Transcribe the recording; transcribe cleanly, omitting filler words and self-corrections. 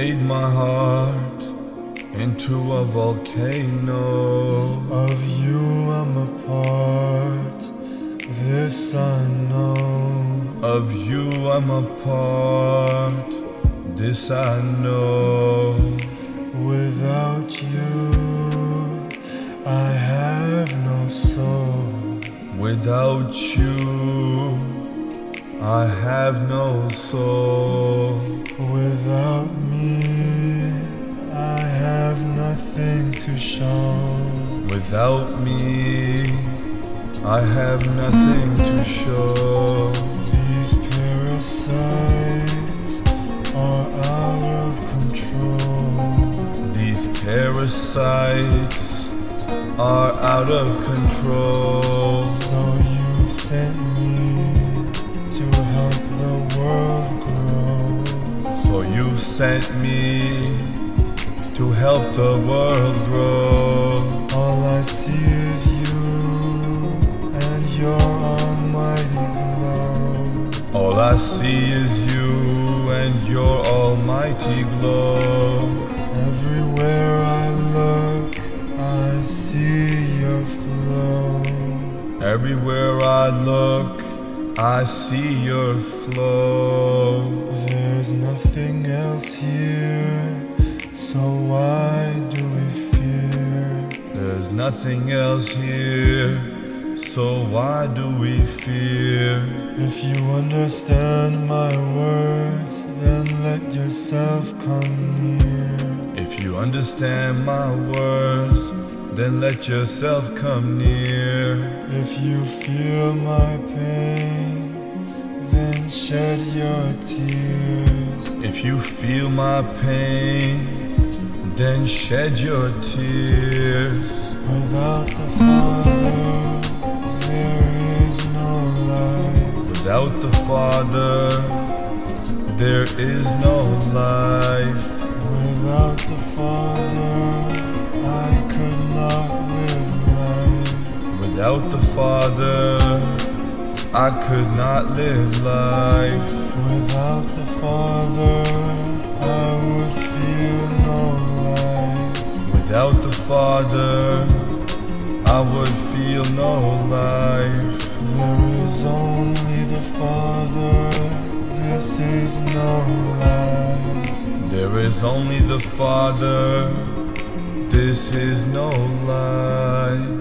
made my heart into a volcano. Of you I'm a part, this I know. Of you I'm a part, this I know. Without you I have no soul. Without you I have no soul. Without me I have nothing to show. Without me I have nothing to show. These parasites are out of control. These parasites are out of control. So you've sent me to help the world grow. So you've sent me to help the world grow. All I see is you and your almighty glow. All I see is you and your almighty glow. Everywhere I look, I see your flow. Everywhere I look, I see your flow. There's nothing else here, so why do we fear? There's nothing else here, so why do we fear? If you understand my words, then let yourself come near. If you understand my words, then let yourself come near. If you feel my pain, then shed your tears. If you feel my pain, then shed your tears. Without the Father, there is no life. Without the Father, there is no life. Without the Father, I could not live life. Without the Father, I could not live life. Without the Father, I would feel no life. Without the Father, I would feel no life. There is only the Father, this is no lie. There is only the Father, this is no lie.